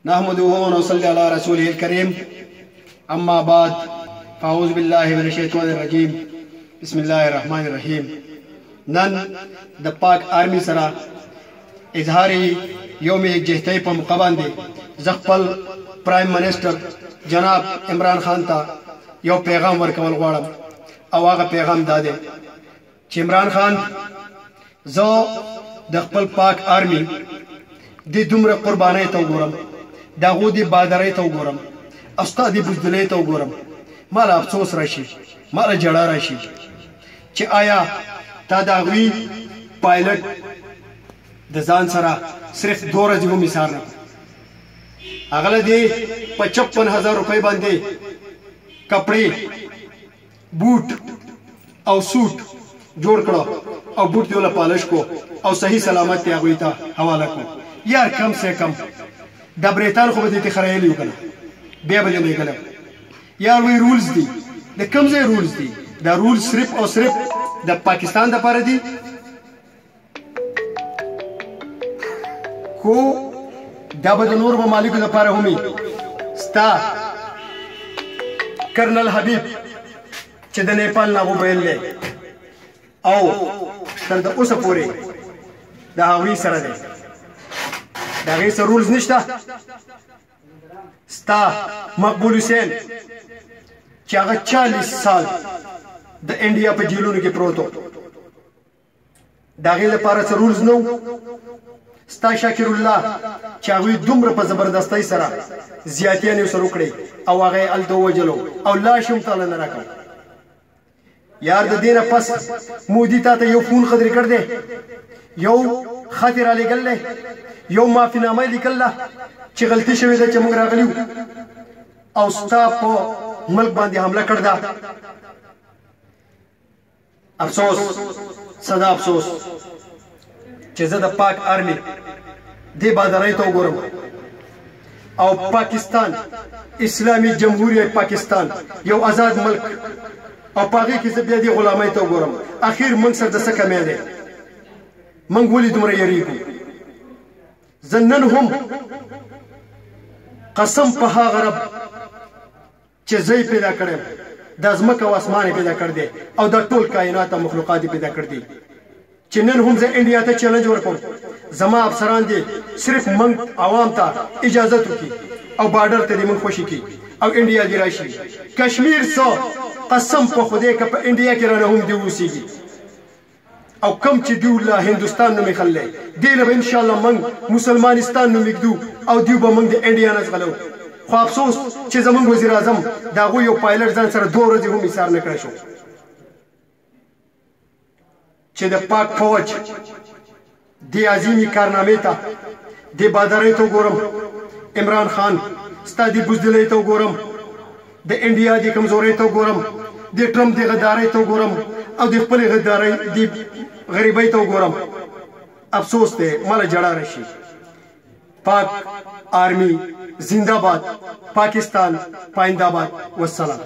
نحمده ونصلي على رسوله الكريم اما بعد فاعوذ بالله من الشيطان الرجيم بسم الله الرحمن الرحيم نن د پاک آرمی سره اظهار یوم یکجهتی په موقع باندې خپل پرایم منسٹر جناب عمران خان ته یو پیغام ورکول غواړم او هغه پیغام دا دی چې عمران خان زه د خپل پاک آرمی د دومره قربانۍ ته وګورم د هغو د بادرۍ ته وګورم او ستا د بزدلۍ ته وګورم ماله افسوس راشي ماله جړه راشي چې آیا تا د هغوی پایلټ د ځان سره صرف 2 ورځې هم ایثار نه هغه له دې په ५۶,۰۰۰ روپۍ باندې کپړې بوټ او سوټ جوړ کړو او بوټ دی ولا پالش کو او صحیح سلامت ته هغوی ته حواله کو یار کم سے کم د بریتان خو به دې خړایلی وکنه بیا به دې کله یار وی رولز دي د کوم ځای رولز دي دا رول صرف او صرف د پاکستان د لپاره دي کو دا به د نور ممالکو لپاره هم ستا کرنل حبیب چې د نیپال نه وبیل دی او تر د اوسه پورې د هغوی سره دی د هغې سره رولز نشته ستا مقبول حسین چې هغه 40 سال د انډیا په جیلونو کې پروت و د هغې لپاره څه رولز نه و ستا شاکر الله چې هغوی دومره په زبردستۍ سره زیاتیانې ورسره وکړې او هغه یې هلته ووجلو او لاش هم تاله نه راکړ یار د دې نه پس مودي تا ته یو فون خدرې کړ دی یو خط یې رالیږل دی یو معافینامه یې لیکل ده چې غلطي شوې ده چې موږ راغلي وو او ستا په ملک باندې حمله کړې ده افسوس صدا افسوس چې زه د پاک آرمی دې بادرۍ ته وګورم او پاکستان اسلامي جمهوریت پاکستان یو آزاد ملک او په هغې کې زه بیا دې غلامۍ ته وګورم اخر موږ سره د څه کمی دی موږ ولې دومره یریږو زه نن هم قسم په هغه رب چې زه یې پیدا کړی دا ځمکه او اسمان یې پیدا کړ دی او دا ټول کائنات او مخلوقات یې پیدا کړ دي چې نن هم زه انډیا ته چیلنج ورکوم زما افسران دي صرف موږ عوام ته اجازت وکړي او بارډر ته دې موږ خوشي کړي او انډیا دې راشي کشمیر څه قسم په خدای که په انډیا کې رانه هم دې اوسېږي او کم چې دیو له هندوستان نوم یې خللی دې له به انشاءالله موږ مسلمانستان نوم یږدو او دیو به موږ د انډیا نه ځغلو خو افسوس چې زموږ وزیر اعظم د هغوی یو پایلټ ځان سره 2 ورځې هم ایثار نه کړی شو چې د پاک فوج دې عظیمې کارنامې ته دې بادرۍ ته وګورم عمران خان ستا دې بزدلۍ ته وګورم د انډیا دې کمزورۍ ته وګورم د ټرمپ دې غدارۍ ته وګورم او د خپلې غدارۍ دې غریبۍ ته وګورم افسوس دی ماله جړه راشي پاک آرمی زندہ باد پاکستان پائندہ باد والسلام